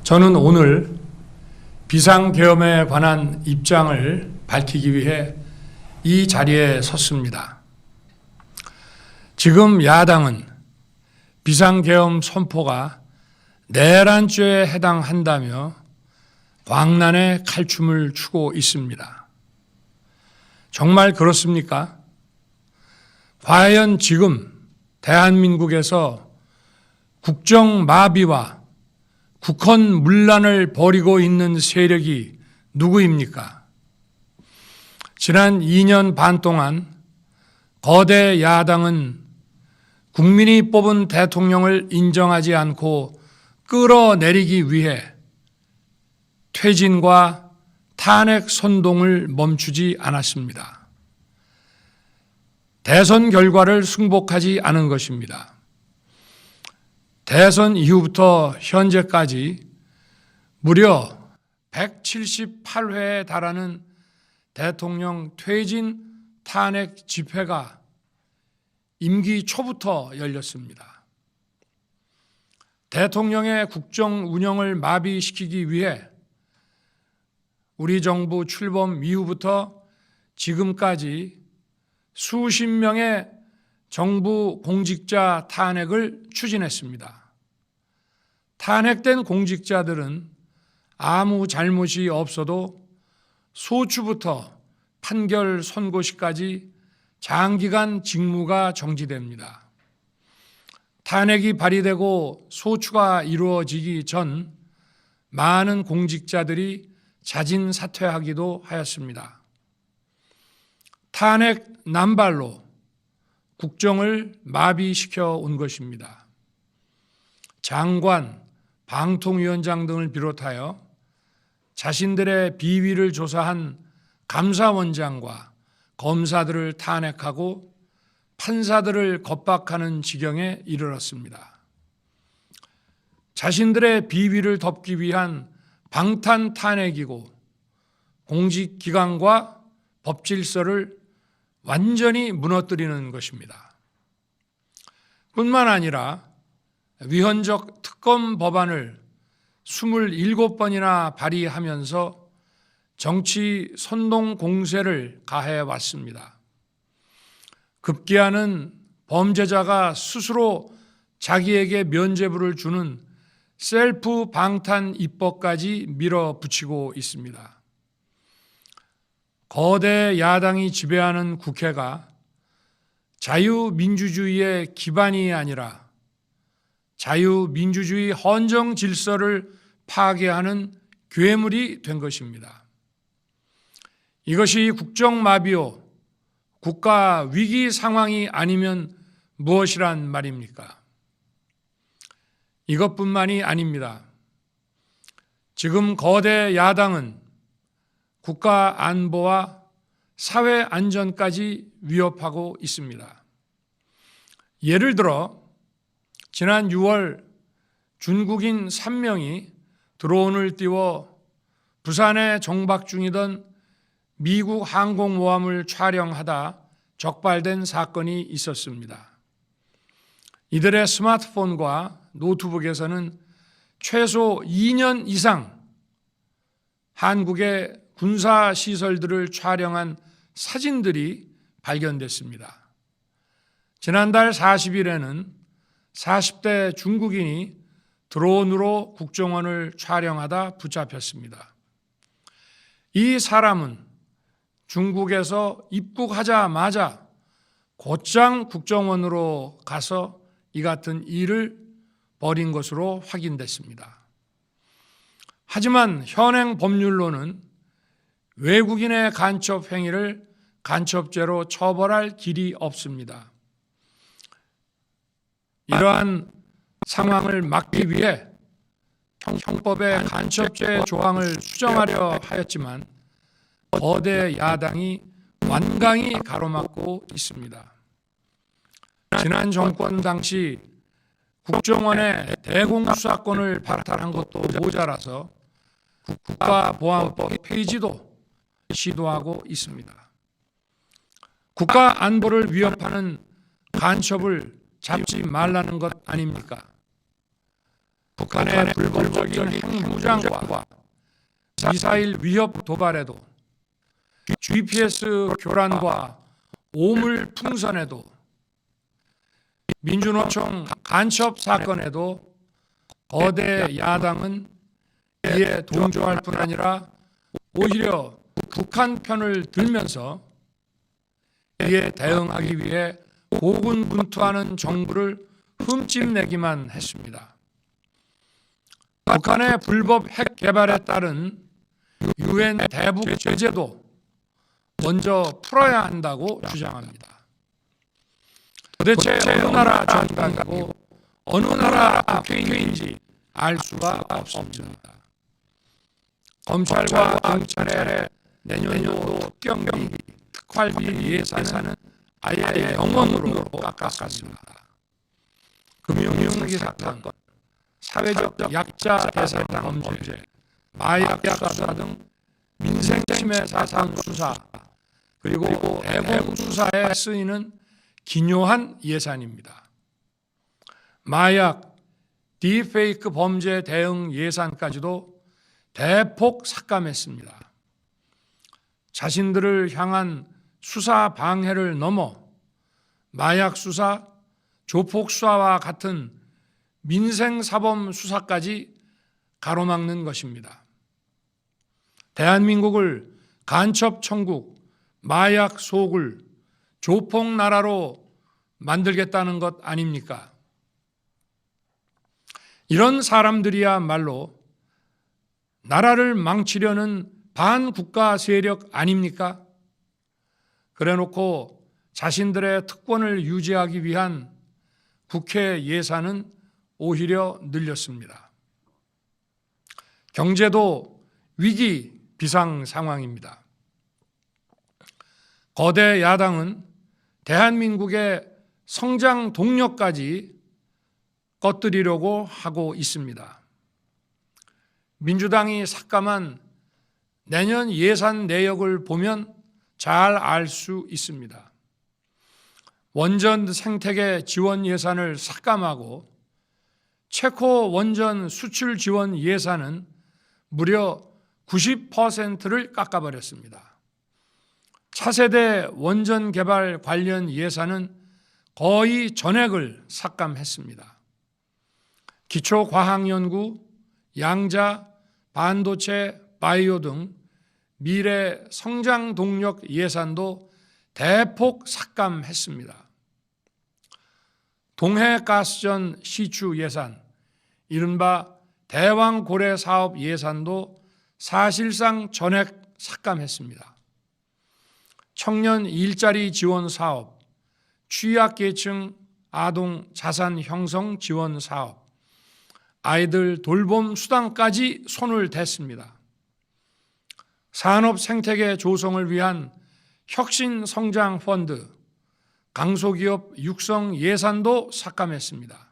저는 오늘 비상계엄에 관한 입장을 밝히기 위해 이 자리에 섰습니다. 지금 야당은 비상계엄 선포가 내란죄에 해당한다며 광란의 칼춤을 추고 있습니다. 정말 그렇습니까? 과연 지금 대한민국에서 국정마비와 국헌문란을 벌이고 있는 세력이 누구입니까? 지난 2년 반 동안 거대 야당은 국민이 뽑은 대통령을 인정하지 않고 끌어내리기 위해 퇴진과 탄핵 선동을 멈추지 않았습니다. 대선 결과를 승복하지 않은 것입니다. 대선 이후부터 현재까지 무려 178회에 달하는 대통령 퇴진 탄핵 집회가 임기 초부터 열렸습니다. 대통령의 국정 운영을 마비시키기 위해 우리 정부 출범 이후부터 지금까지 수십 명의 정부 공직자 탄핵을 추진했습니다. 탄핵된 공직자들은 아무 잘못이 없어도 소추부터 판결 선고시까지 장기간 직무가 정지됩니다. 탄핵이 발의되고 소추가 이루어지기 전 많은 공직자들이 자진 사퇴하기도 하였습니다. 탄핵 남발로 국정을 마비시켜 온 것입니다. 장관, 방통위원장 등을 비롯하여 자신들의 비위를 조사한 감사원장과 검사들을 탄핵하고 판사들을 겁박하는 지경에 이르렀습니다. 자신들의 비위를 덮기 위한 방탄 탄핵이고 공직기관과 법질서를 완전히 무너뜨리는 것입니다. 뿐만 아니라 위헌적 특검 법안을 27번이나 발의하면서 정치 선동 공세를 가해 왔습니다. 급기야는 범죄자가 스스로 자기에게 면죄부를 주는 셀프 방탄 입법까지 밀어붙이고 있습니다. 거대 야당이 지배하는 국회가 자유민주주의의 기반이 아니라 자유민주주의 헌정 질서를 파괴하는 괴물이 된 것입니다. 이것이 국정마비요, 국가 위기 상황이 아니면 무엇이란 말입니까? 이것뿐만이 아닙니다. 지금 거대 야당은 국가 안보와 사회 안전까지 위협하고 있습니다. 예를 들어 지난 6월 중국인 3명이 드론을 띄워 부산에 정박 중이던 미국 항공모함을 촬영하다 적발된 사건이 있었습니다. 이들의 스마트폰과 노트북에서는 최소 2년 이상 한국의 군사시설들을 촬영한 사진들이 발견됐습니다. 지난달 40일에는 40대 중국인이 드론으로 국정원을 촬영하다 붙잡혔습니다. 이 사람은 중국에서 입국하자마자 곧장 국정원으로 가서 이 같은 일을 벌인 것으로 확인됐습니다. 하지만 현행 법률로는 외국인의 간첩 행위를 간첩죄로 처벌할 길이 없습니다. 이러한 상황을 막기 위해 형법의 간첩죄 조항을 수정하려 하였지만 거대 야당이 완강히 가로막고 있습니다. 지난 정권 당시 국정원의 대공수사권을 박탈한 것도 모자라서 국가보안법 폐지도 시도하고 있습니다. 국가 안보를 위협하는 간첩을 잡지 말라는 것 아닙니까? 북한의 불법적인 핵무장과 미사일 위협 도발에도, GPS 교란과 오물 풍선에도, 민주노총 간첩 사건에도 거대 야당은 이에 동조할 뿐 아니라 오히려 북한 편을 들면서 이에 대응하기 위해 고군분투하는 정부를 흠집내기만 했습니다. 북한의 불법 핵 개발에 따른 UN 대북 제재도 먼저 풀어야 한다고 주장합니다. 도대체 어느 나라 정당이고 어느 나라 국회의원인지 알 수가 없습니다. 검찰과 경찰의 내년도 특경비, 특활비 예산은 아예 0원으로 깎았습니다. 금융사기 사건, 사회적 약자 대상 범죄, 마약 수사 등 민생 침해 사상 수사, 그리고 대공 수사에 쓰이는 기묘한 예산입니다. 마약, 딥페이크 범죄 대응 예산까지도 대폭 삭감했습니다. 자신들을 향한 수사 방해를 넘어 마약 수사, 조폭 수사와 같은 민생 사범 수사까지 가로막는 것입니다. 대한민국을 간첩 천국, 마약 소굴, 조폭 나라로 만들겠다는 것 아닙니까? 이런 사람들이야말로 나라를 망치려는 반국가 세력 아닙니까? 그래놓고 자신들의 특권을 유지하기 위한 국회 예산은 오히려 늘렸습니다. 경제도 위기 비상 상황입니다. 거대 야당은 대한민국의 성장 동력까지 꺼뜨리려고 하고 있습니다. 민주당이 삭감한 내년 예산 내역을 보면 잘 알 수 있습니다. 원전 생태계 지원 예산을 삭감하고 체코 원전 수출 지원 예산은 무려 90%를 깎아버렸습니다. 차세대 원전 개발 관련 예산은 거의 전액을 삭감했습니다. 기초과학연구, 양자, 반도체, 바이오 등 미래 성장 동력 예산도 대폭 삭감했습니다. 동해가스전 시추 예산, 이른바 대왕고래 사업 예산도 사실상 전액 삭감했습니다. 청년 일자리 지원 사업, 취약계층 아동 자산 형성 지원 사업, 아이들 돌봄 수당까지 손을 댔습니다. 산업 생태계 조성을 위한 혁신 성장 펀드, 강소기업 육성 예산도 삭감했습니다.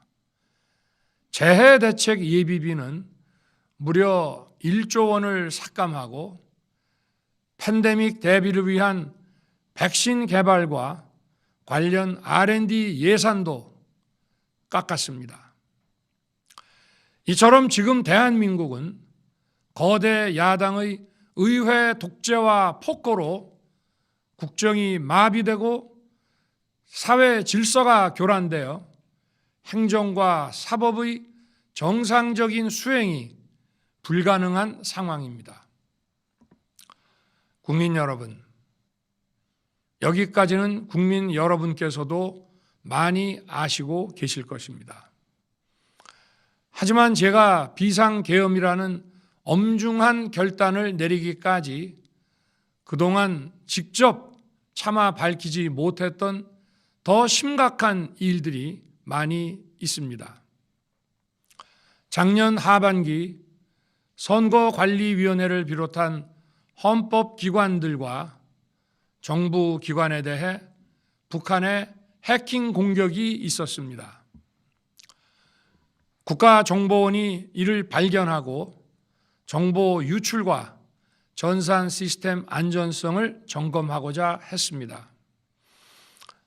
재해 대책 예비비는 무려 1조 원을 삭감하고 팬데믹 대비를 위한 백신 개발과 관련 R&D 예산도 깎았습니다. 이처럼 지금 대한민국은 거대 야당의 의회 독재와 폭거로 국정이 마비되고 사회 질서가 교란되어 행정과 사법의 정상적인 수행이 불가능한 상황입니다. 국민 여러분, 여기까지는 국민 여러분께서도 많이 아시고 계실 것입니다. 하지만 제가 비상계엄이라는 엄중한 결단을 내리기까지 그동안 직접 차마 밝히지 못했던 더 심각한 일들이 많이 있습니다. 작년 하반기 선거관리위원회를 비롯한 헌법기관들과 정부 기관에 대해 북한의 해킹 공격이 있었습니다. 국가정보원이 이를 발견하고 정보 유출과 전산 시스템 안전성을 점검하고자 했습니다.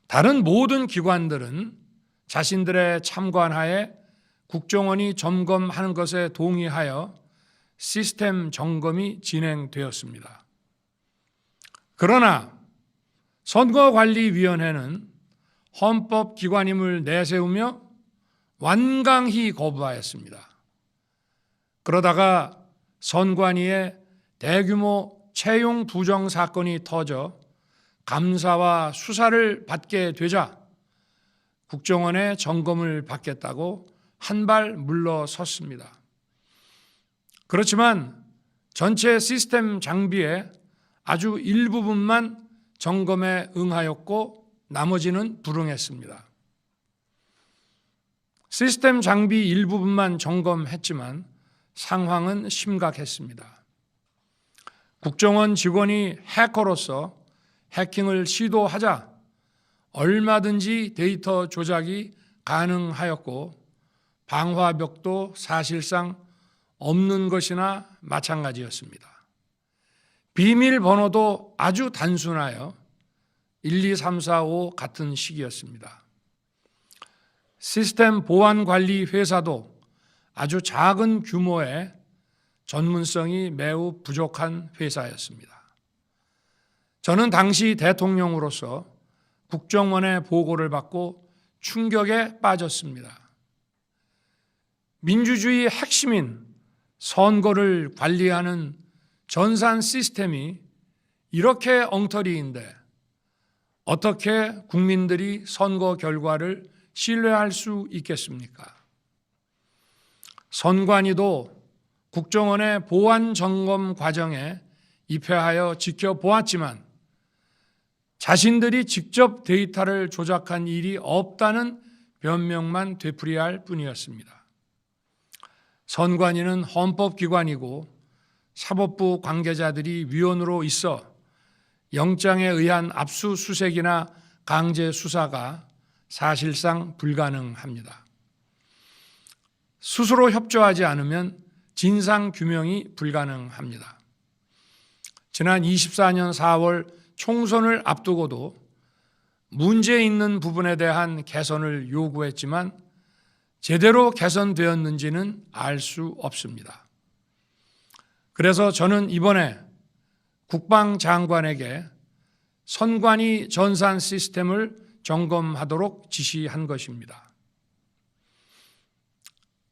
다른 모든 기관들은 자신들의 참관하에 국정원이 점검하는 것에 동의하여 시스템 점검이 진행되었습니다. 그러나 선거관리위원회는 헌법기관임을 내세우며 완강히 거부하였습니다. 그러다가 선관위의 대규모 채용 부정 사건이 터져 감사와 수사를 받게 되자 국정원의 점검을 받겠다고 한 발 물러섰습니다. 그렇지만 전체 시스템 장비의 아주 일부분만 점검에 응하였고 나머지는 불응했습니다. 시스템 장비 일부분만 점검했지만 상황은 심각했습니다. 국정원 직원이 해커로서 해킹을 시도하자 얼마든지 데이터 조작이 가능하였고 방화벽도 사실상 없는 것이나 마찬가지였습니다. 비밀번호도 아주 단순하여 1, 2, 3, 4, 5 같은 식이었습니다. 시스템 보안 관리 회사도 아주 작은 규모의 전문성이 매우 부족한 회사였습니다. 저는 당시 대통령으로서 국정원의 보고를 받고 충격에 빠졌습니다. 민주주의 핵심인 선거를 관리하는 전산 시스템이 이렇게 엉터리인데 어떻게 국민들이 선거 결과를 신뢰할 수 있겠습니까? 선관위도 국정원의 보안 점검 과정에 입회하여 지켜보았지만 자신들이 직접 데이터를 조작한 일이 없다는 변명만 되풀이할 뿐이었습니다. 선관위는 헌법기관이고 사법부 관계자들이 위원으로 있어 영장에 의한 압수수색이나 강제 수사가 사실상 불가능합니다. 스스로 협조하지 않으면 진상규명이 불가능합니다. 지난 24년 4월 총선을 앞두고도 문제 있는 부분에 대한 개선을 요구했지만 제대로 개선되었는지는 알 수 없습니다. 그래서 저는 이번에 국방장관에게 선관위 전산 시스템을 점검하도록 지시한 것입니다.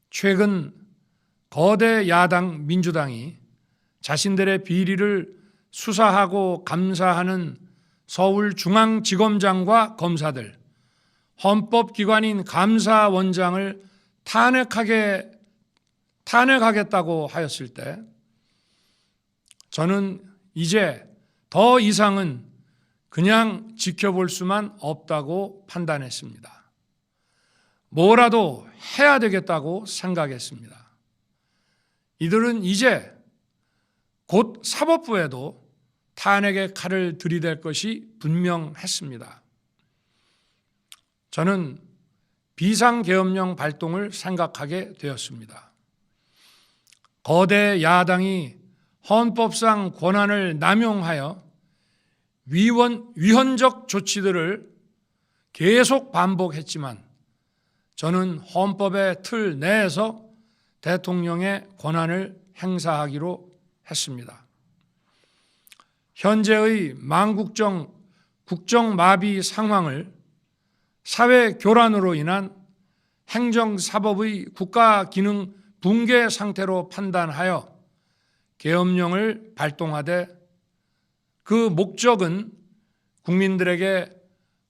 최근 거대 야당 민주당이 자신들의 비리를 수사하고 감사하는 서울중앙지검장과 검사들, 헌법기관인 감사원장을 탄핵하겠다고 하였을 때 저는 이제 더 이상은 그냥 지켜볼 수만 없다고 판단했습니다. 뭐라도 해야 되겠다고 생각했습니다. 이들은 이제 곧 사법부에도 탄핵의 칼을 들이댈 것이 분명했습니다. 저는 비상계엄령 발동을 생각하게 되었습니다. 거대 야당이 헌법상 권한을 남용하여 위헌적 조치들을 계속 반복했지만 저는 헌법의 틀 내에서 대통령의 권한을 행사하기로 했습니다. 현재의 망국적 국정마비 상황을 사회 교란으로 인한 행정사법의 국가기능 붕괴 상태로 판단하여 계엄령을 발동하되 그 목적은 국민들에게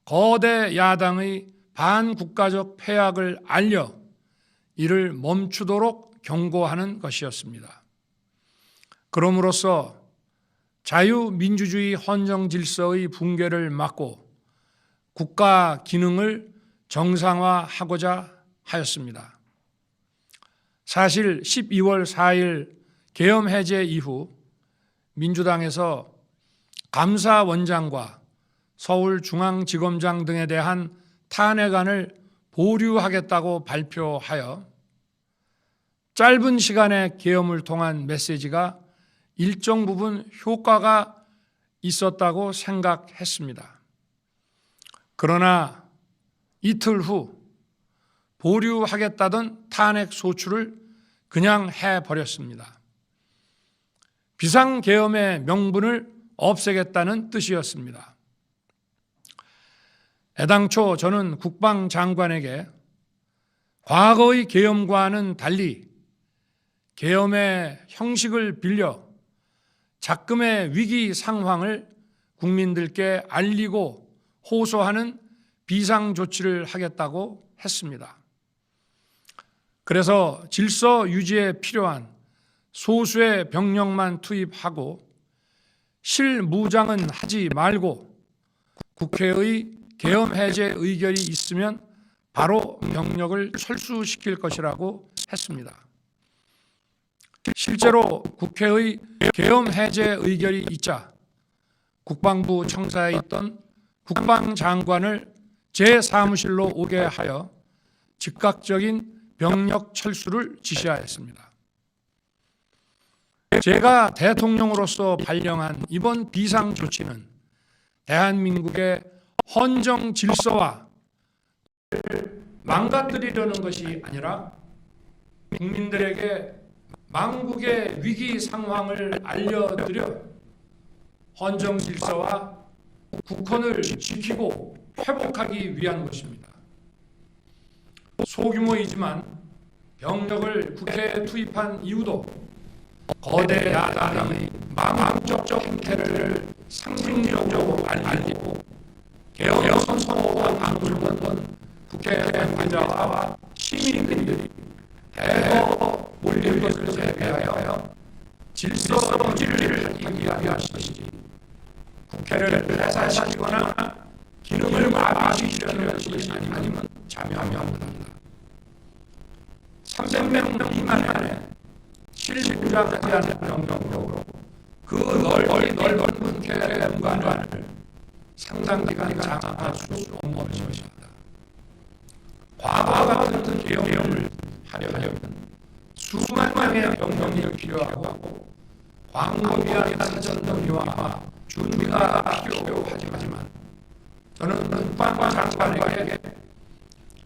거대 야당의 반국가적 폐악을 알려 이를 멈추도록 경고하는 것이었습니다. 그럼으로써 자유민주주의 헌정질서의 붕괴를 막고 국가 기능을 정상화하고자 하였습니다. 사실 12월 4일 계엄 해제 이후 민주당에서 감사원장과 서울중앙지검장 등에 대한 탄핵안을 보류하겠다고 발표하여 짧은 시간의 계엄을 통한 메시지가 일정 부분 효과가 있었다고 생각했습니다. 그러나 이틀 후 보류하겠다던 탄핵 소추를 그냥 해버렸습니다. 비상계엄의 명분을 없애겠다는 뜻이었습니다. 애당초 저는 국방장관에게 과거의 계엄과는 달리 계엄의 형식을 빌려 작금의 위기 상황을 국민들께 알리고 호소하는 비상조치를 하겠다고 했습니다. 그래서 질서 유지에 필요한 소수의 병력만 투입하고 실무장은 하지 말고 국회의 계엄 해제 의결이 있으면 바로 병력을 철수시킬 것이라고 했습니다. 실제로 국회의 계엄 해제 의결이 있자 국방부 청사에 있던 국방장관을 제 사무실로 오게 하여 즉각적인 병력 철수를 지시하였습니다. 제가 대통령으로서 발령한 이번 비상조치는 대한민국의 헌정 질서와 망가뜨리려는 것이 아니라 국민들에게 망국의 위기 상황을 알려드려 헌정 질서와 국헌을 지키고 회복하기 위한 것입니다. 소규모이지만 병력을 국회에 투입한 이유도 거대 야당의 망국적 행태를 상징적으로 알리고 개혁 선포와 방문했던 국회 관계자와 시민들이 대거 몰릴 것을 대비하여 질서 유지를 하기 위한 것이지 국회를 폐쇄시키거나 기능을 마비시키려는 것이 아니면 참여하면 합니다. 300명 미만의 실무자하지 않은 병력으로 그 넓은 국회 공간을 상당 기간 장악할 수 없는 것입니다. 과거와 같은 계엄을 하려면 수만 명의 병력이 필요하고 광범위한 사전 논의와 준비가 필요하지만 저는 국방장관에게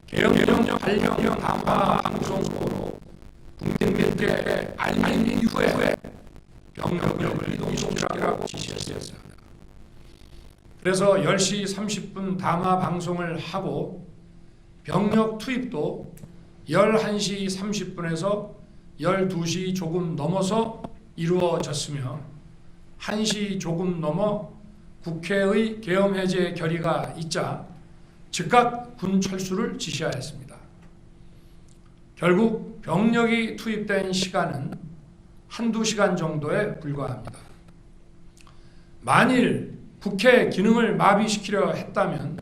계엄령 발령 담화 방송으로 국민들께 알린 이후에 병력을 이동시키라고 지시했습니다. 그래서 10시 30분 담화 방송을 하고 병력 투입도 11시 30분에서 12시 조금 넘어서 이루어졌으며 1시 조금 넘어 국회의 계엄 해제 결의가 있자 즉각 군 철수를 지시하였습니다. 결국 병력이 투입된 시간은 한두 시간 정도에 불과합니다. 만일 국회 기능을 마비시키려 했다면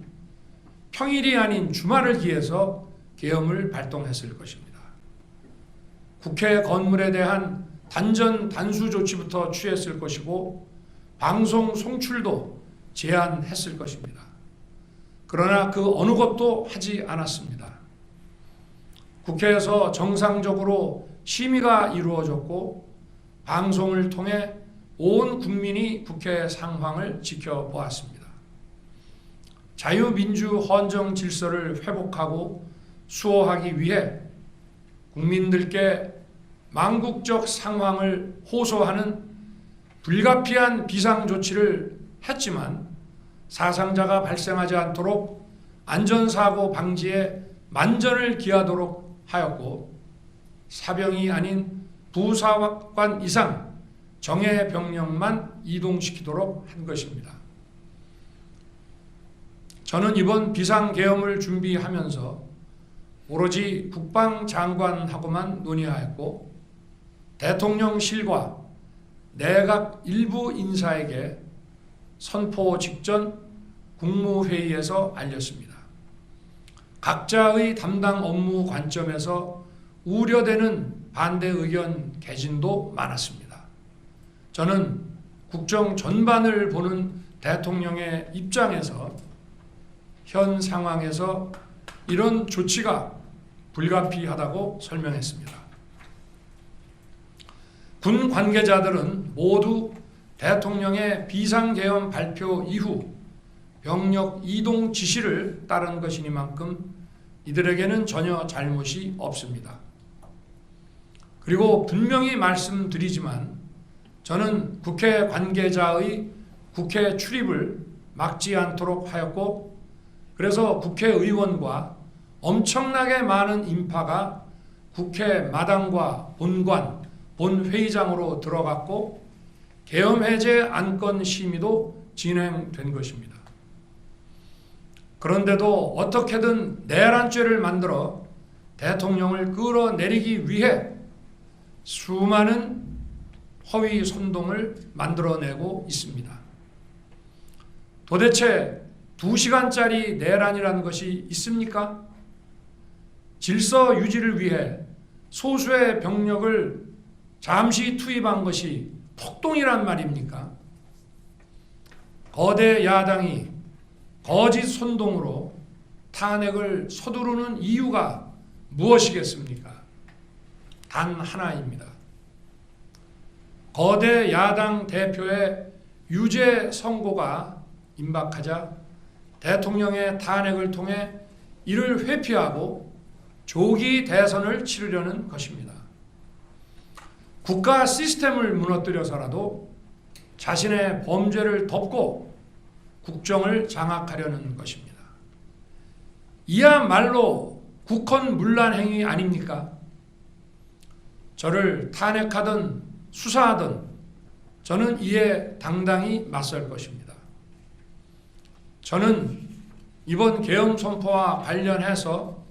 평일이 아닌 주말을 기해서 계엄을 발동했을 것입니다. 국회 건물에 대한 단전 단수 조치부터 취했을 것이고 방송 송출도 제한했을 것입니다. 그러나 그 어느 것도 하지 않았습니다. 국회에서 정상적으로 심의가 이루어졌고 방송을 통해 온 국민이 국회 상황을 지켜보았습니다. 자유민주 헌정 질서를 회복하고 수호하기 위해 국민들께 망국적 상황을 호소하는 불가피한 비상조치를 했지만 사상자가 발생하지 않도록 안전사고 방지에 만전을 기하도록 하였고 사병이 아닌 부사관 이상 정예 병력만 이동시키도록 한 것입니다. 저는 이번 비상계엄을 준비하면서 오로지 국방장관하고만 논의하였고 대통령실과 내각 일부 인사에게 선포 직전 국무회의에서 알렸습니다. 각자의 담당 업무 관점에서 우려되는 반대 의견 개진도 많았습니다. 저는 국정 전반을 보는 대통령의 입장에서 현 상황에서 이런 조치가 불가피하다고 설명했습니다. 군 관계자들은 모두 대통령의 비상계엄 발표 이후 병력 이동 지시를 따른 것이니만큼 이들에게는 전혀 잘못이 없습니다. 그리고 분명히 말씀드리지만 저는 국회 관계자의 국회 출입을 막지 않도록 하였고, 그래서 국회의원과 엄청나게 많은 인파가 국회 마당과 본관, 본회의장으로 들어갔고 계엄해제 안건 심의도 진행된 것입니다. 그런데도 어떻게든 내란죄를 만들어 대통령을 끌어내리기 위해 수많은 허위 선동을 만들어내고 있습니다. 도대체 2시간짜리 내란이라는 것이 있습니까? 질서 유지를 위해 소수의 병력을 잠시 투입한 것이 폭동이란 말입니까? 거대 야당이 거짓 선동으로 탄핵을 서두르는 이유가 무엇이겠습니까? 단 하나입니다. 거대 야당 대표의 유죄 선고가 임박하자 대통령의 탄핵을 통해 이를 회피하고 조기 대선을 치르려는 것입니다. 국가 시스템을 무너뜨려서라도 자신의 범죄를 덮고 국정을 장악하려는 것입니다. 이야말로 국헌문란 행위 아닙니까? 저를 탄핵하든 수사하든 저는 이에 당당히 맞설 것입니다. 저는 이번 계엄 선포와 관련해서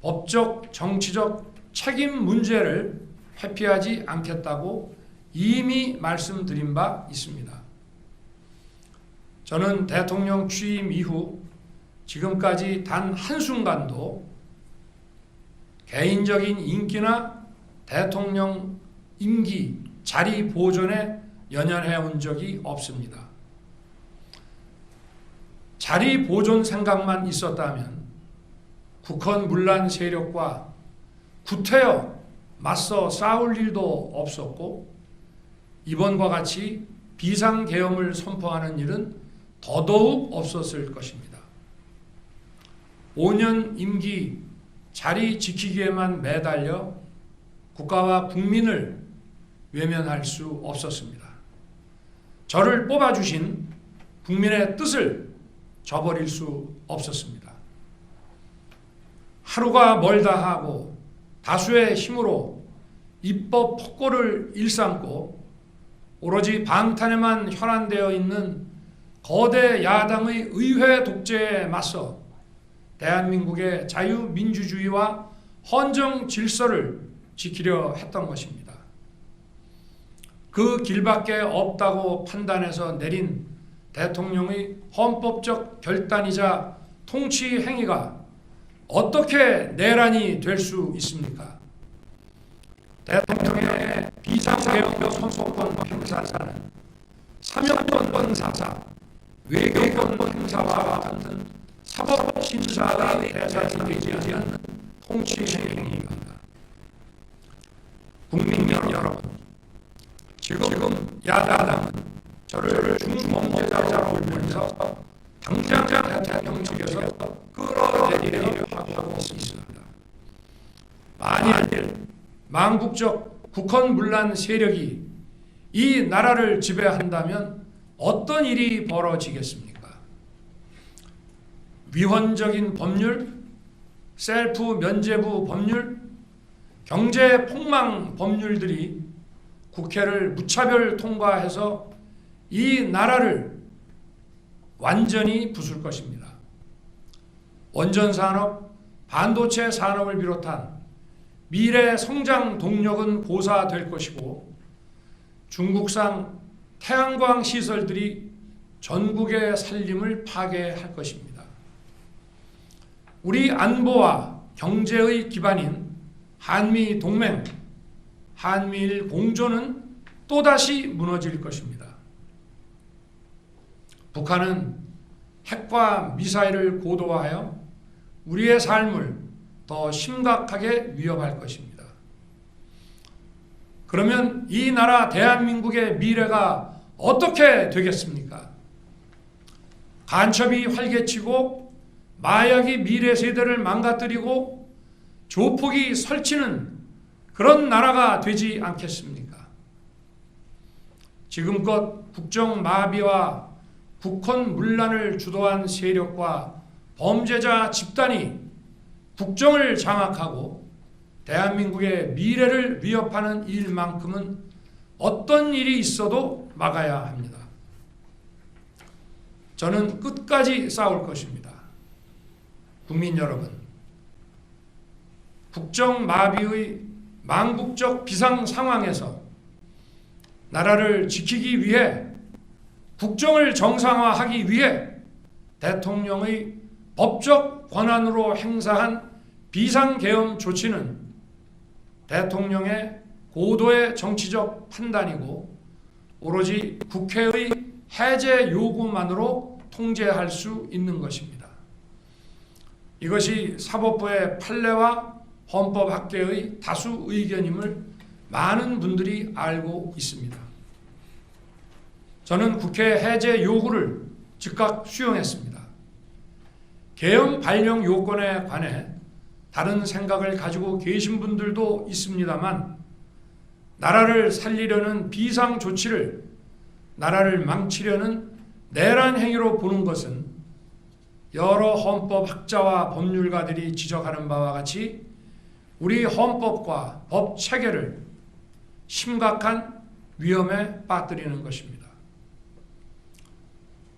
법적, 정치적 책임 문제를 회피하지 않겠다고 이미 말씀드린 바 있습니다. 저는 대통령 취임 이후 지금까지 단 한순간도 개인적인 인기나 대통령 임기 자리 보존에 연연해 온 적이 없습니다. 자리 보존 생각만 있었다면 국헌문란 세력과 구태여 맞서 싸울 일도 없었고 이번과 같이 비상계엄을 선포하는 일은 더더욱 없었을 것입니다. 5년 임기 자리 지키기에만 매달려 국가와 국민을 외면할 수 없었습니다. 저를 뽑아주신 국민의 뜻을 저버릴 수 없었습니다. 하루가 멀다 하고 다수의 힘으로 입법 폭거를 일삼고 오로지 방탄에만 혈안되어 있는 거대 야당의 의회 독재에 맞서 대한민국의 자유민주주의와 헌정 질서를 지키려 했던 것입니다. 그 길밖에 없다고 판단해서 내린 대통령의 헌법적 결단이자 통치 행위가 어떻게 내란이 될 수 있습니까? 대통령의 비상계엄 선포권 행사는 사면권 행사, 외교권 행사와 같은 사법 심사의 대상이 되지 않는 통치 행위입니다. 국민 여러분, 지금 야당은 저를 중범죄자로 몰면서 당장 대통령직에서 끌어내리려 하고 있습니다. 만일 망국적 국헌문란 세력이 이 나라를 지배한다면 어떤 일이 벌어지겠습니까? 위헌적인 법률, 셀프 면죄부 법률, 경제 폭망 법률들이 국회를 무차별 통과해서 이 나라를 완전히 부술 것입니다. 원전 산업, 반도체 산업을 비롯한 미래 성장 동력은 고사될 것이고 중국산 태양광 시설들이 전국의 살림을 파괴할 것입니다. 우리 안보와 경제의 기반인 한미 동맹, 한미일 공조는 또다시 무너질 것입니다. 북한은 핵과 미사일을 고도화하여 우리의 삶을 더 심각하게 위협할 것입니다. 그러면 이 나라 대한민국의 미래가 어떻게 되겠습니까? 간첩이 활개치고 마약이 미래 세대를 망가뜨리고 조폭이 설치는 그런 나라가 되지 않겠습니까? 지금껏 국정 마비와 국헌 문란을 주도한 세력과 범죄자 집단이 국정을 장악하고 대한민국의 미래를 위협하는 일만큼은 어떤 일이 있어도 막아야 합니다. 저는 끝까지 싸울 것입니다. 국민 여러분, 국정 마비의 망국적 비상 상황에서 나라를 지키기 위해 국정을 정상화하기 위해 대통령의 법적 권한으로 행사한 비상계엄 조치는 대통령의 고도의 정치적 판단이고 오로지 국회의 해제 요구만으로 통제할 수 있는 것입니다. 이것이 사법부의 판례와 헌법학계의 다수 의견임을 많은 분들이 알고 있습니다. 저는 국회 해제 요구를 즉각 수용했습니다. 계엄 발령 요건에 관해 다른 생각을 가지고 계신 분들도 있습니다만 나라를 살리려는 비상 조치를 나라를 망치려는 내란 행위로 보는 것은 여러 헌법학자와 법률가들이 지적하는 바와 같이 우리 헌법과 법 체계를 심각한 위험에 빠뜨리는 것입니다.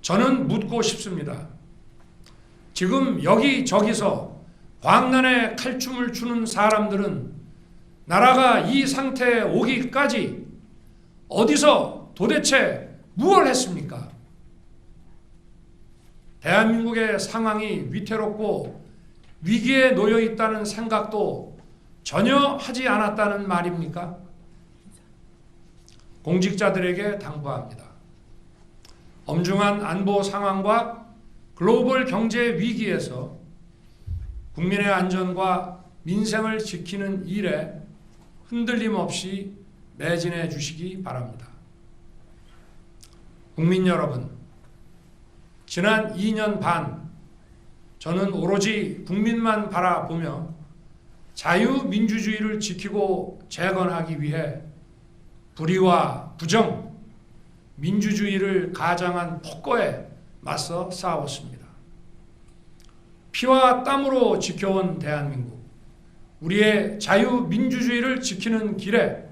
저는 묻고 싶습니다. 지금 여기저기서 광란에 칼춤을 추는 사람들은 나라가 이 상태에 오기까지 어디서 도대체 무엇을 했습니까? 대한민국의 상황이 위태롭고 위기에 놓여 있다는 생각도 전혀 하지 않았다는 말입니까? 공직자들에게 당부합니다. 엄중한 안보 상황과 글로벌 경제 위기에서 국민의 안전과 민생을 지키는 일에 흔들림 없이 매진해 주시기 바랍니다. 국민 여러분, 지난 2년 반 저는 오로지 국민만 바라보며 자유민주주의를 지키고 재건하기 위해 불의와 부정, 민주주의를 가장한 폭거에 맞서 싸웠습니다. 피와 땀으로 지켜온 대한민국, 우리의 자유민주주의를 지키는 길에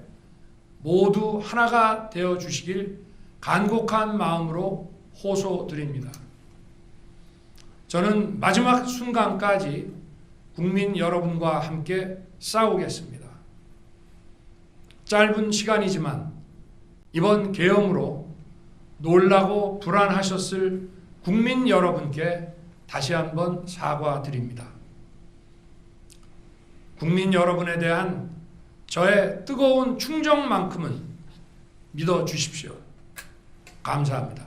모두 하나가 되어 주시길 간곡한 마음으로 호소드립니다. 저는 마지막 순간까지 국민 여러분과 함께 싸우겠습니다. 짧은 시간이지만 이번 계엄으로 놀라고 불안하셨을 국민 여러분께 다시 한번 사과드립니다. 국민 여러분에 대한 저의 뜨거운 충정만큼은 믿어주십시오. 감사합니다.